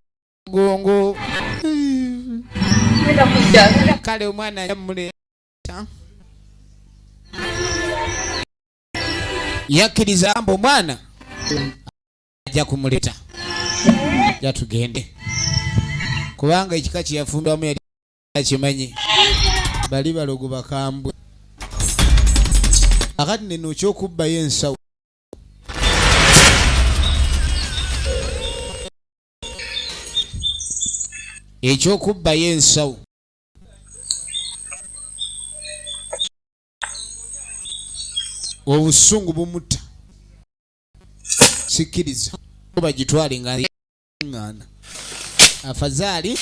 mugongo. Kale omwana yamuleeta. Yakkiriza mbu omwana ajja kumuleeta. Ja tugende. Kubanga ekika kye yafumbwamu yali akimanyi. Bali balogo bakambwe. Akati neno ky'okubbayo ensawo. Eky'okubbayo ensawo. Obusungu bumutta. Sikkiriza. Bagitwale nga ngana. Afadhali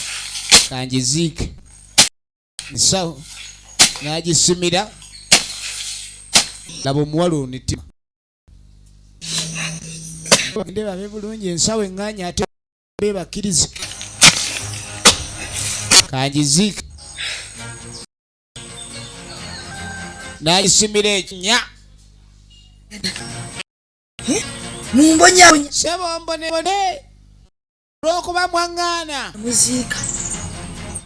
kangiziike. Nsawo n'agisimira. Laba omuwala onitima. Bagende babe bulungi ensawo eŋŋaanya ate bebakkirize. Kangiziike. N'agisimira ekinya. Mumbonyabonya. Sebo mbonebone. Lw'okuba mwaŋŋaana. Muziika.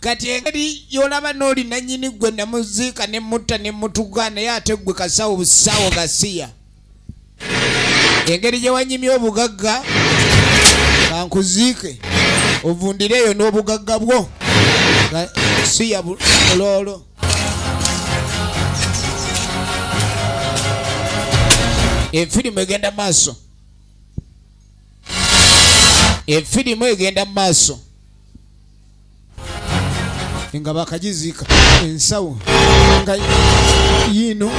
Kati engeri y'olaba n'oli nannyini gwe namuziika ne mutta ne mutuga naye ate gwe kasawo busawo gasiya. Engeri gye wanyimye obugagga kankuziike ovundireeyo n'obugagga bwo siya buloolo. Efirimu egenda maaso. Efirimu egenda maaso. Nga bakagiziika ensawo nga yino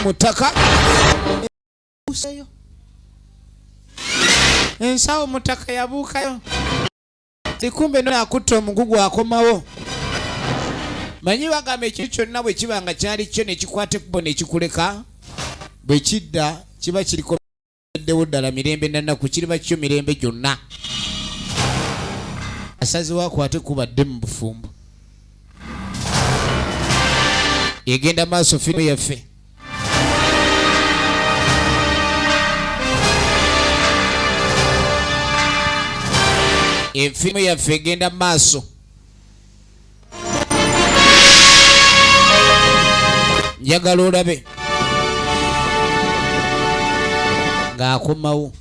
mutaka useyo. ensawo mutaka yabuukayo likumbe no akutta omugugu akomawo manyi bagamba ekintu kyonna bwe kiba nga kyali kyo ne kikwata ekkubo ne kikuleka bwe kidda kiba kirikoeddewo ddala mirembe nannaku kiriba kyo mirembe gyonna asazewo akwate kubadde mu bufumbo egenda maaso firimu yaffe efirimu yaffe egenda maaso njagala olabe ng'akomawo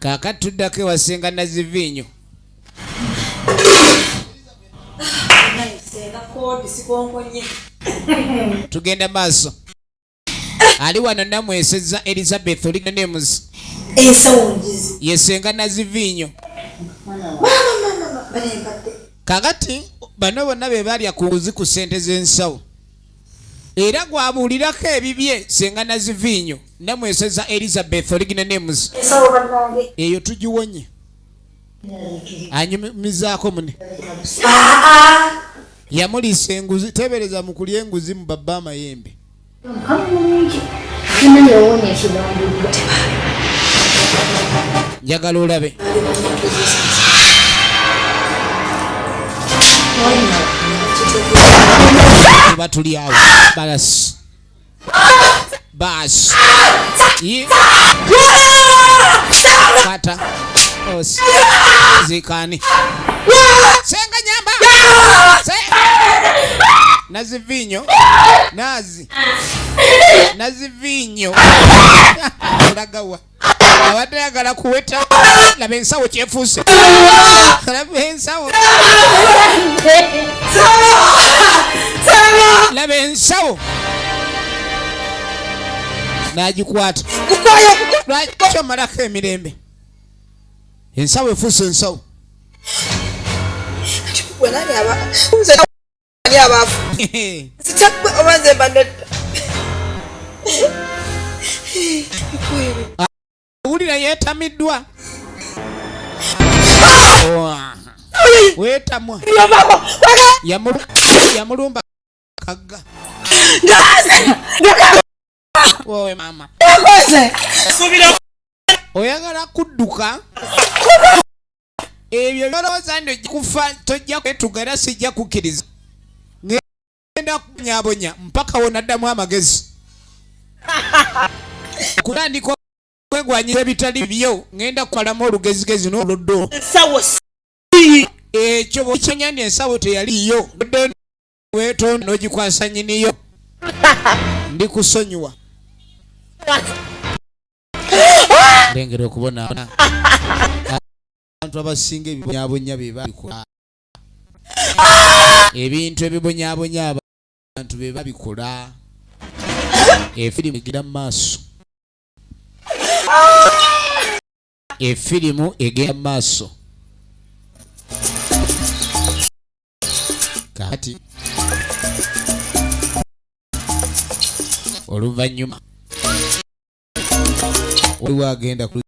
kaakati tuddako ewasenga Nazivinyo tugenda maaso ali wano namweseza Elizabeth Oliganemus yesenga Nazivinyo kakati bano bonna be balya ku nguzi ku ssente z'ensawo era gwabuulirako ebibye senga Nazivinyo namweseza Elizabeth Oliganemus eyo tugiwonye anyumizaako mune yamuliisa enguzi tebereza mu kulya enguzi mu babba amayembe njagala olabe tuba tuli awo basi kata osi zikani senga nyamba Nazivinyo Nazivinyo ndagawa abatayagala kuweta laba ensawo kyefuuse laba ensawo laba ensawo nagikwata lwakyo malako emirembe ensawo efuuse ensawo wulira yeetamiddwa weetamwa yamulumba kagga wowe mama oyagala kudduka ebyo byolowooza nti kufa tojja kwetuga era sijja kukkiriza ngenda kunyabonya mpaka wonaddamu amagezi kutandika kwegwanyiza ebitali byo ngenda kukolamu olugezigezi n'oluddo ekyo bwekyenyandi ensawo teyaliyo weetonda n'ogikwasa nyiniyo ndi kusonyiwa ndengera okubona abantu abasinga ebibonyabonya be babikola ebintu ebibonyabonya abantu be babikola efirimu egenda mu maaso efirimu egenda mu maaso kati oluvannyuma waliwo agenda ku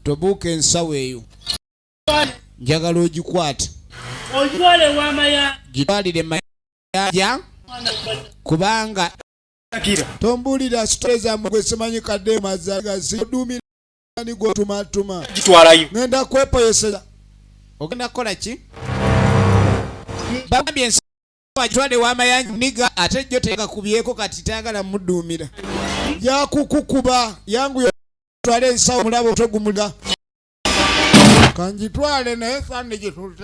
tobuuka ensawo eyo njagala ogikwate gitwalire mayanja kubanga tombuulira sitole zammwe gwe simanyi kadde mazagasi oduumira ni gwotumatuma ngenda kwepoyeseza ogenda kukola ki bagambye ensawo agitwale w'amayanja niga ate jjo tegakubyeko kati tayagala mudduumira yakukukuba yangu twale ensawo mulabo otogumulira kanjitwale naye sande gitute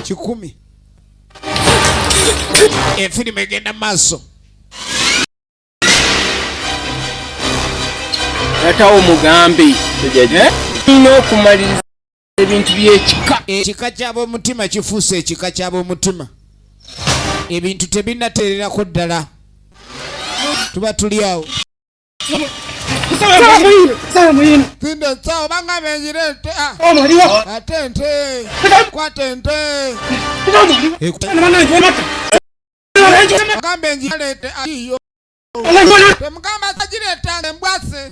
10 efirimu egenda maaso yatawo mugambi nina okumaliriza ebintu by'ekika ekika ky'ab'omutima kifuuse ekika ky'ab'omutima ebintu tebinateererako ddala tuba tuli awo Tinde nsawo banga benjirete ate nte kwate nte Agambe njilete ayo. Temugamba tajileta mbwase.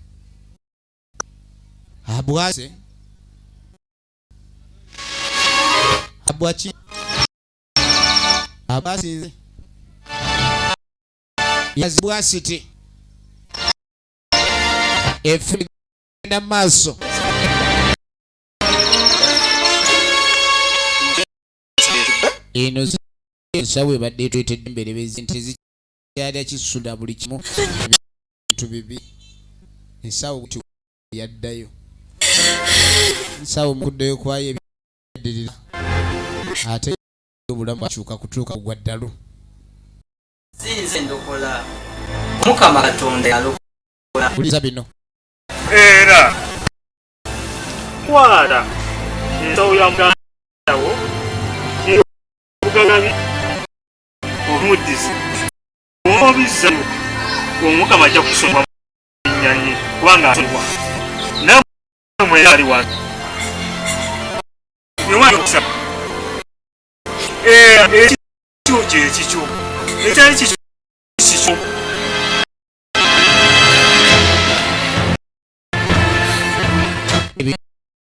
Abwase. Abwachi. Abwase. Yazibwasiti. Efi na maso. Eno sawe badde twetedde mbere bezinte zikyali kisuda buli kimu bintu bibi ensawo kuti yaddayo ensawo mukuddeyo kwayo ebiddirira ate obulamu bwakyuka kutuuka kugwa ddalu sinze ndokola Mukama Katonda yalokola buliza bino era kwala ensawo ya mugandawo Gagabi omudisi obisa Omukama ajja kusoma nyanyi kubanga atwa namwe yali wa niwayosa ekyo ekyali kikyo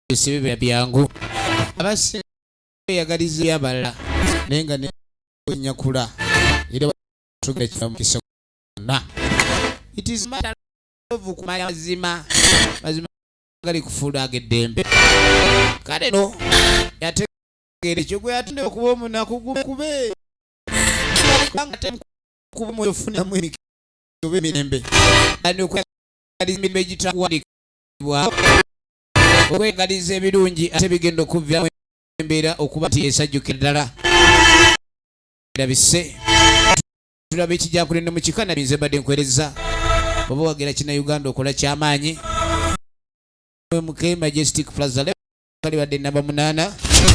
ebisibe byangu abase yagaliza yabalala nenga ne nyakula ira tuge kyamukisa na it is matter of kumaya mazima gali kufula agedembe kale no yategere kyo gwe atinde okuba munako kube kangate kuba moyo funa mwini kyobe mirembe ani okugaliza mirembe gitawandikibwa okwegaliza ebirungi ate bigendo kuvya embera okuba tisajjukira ddala ndabise tulabe kijja kulenda mu kikana binze badde nkwereza oba wagera kina Uganda okola kyamaanyi MK Majestic Plaza kali badde namba 8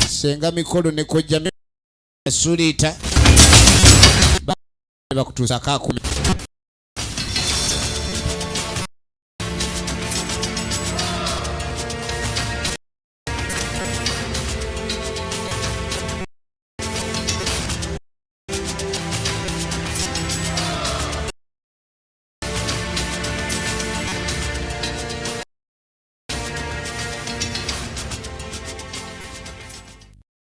senga mikolo ne kojja sulita bakutuusa ka 10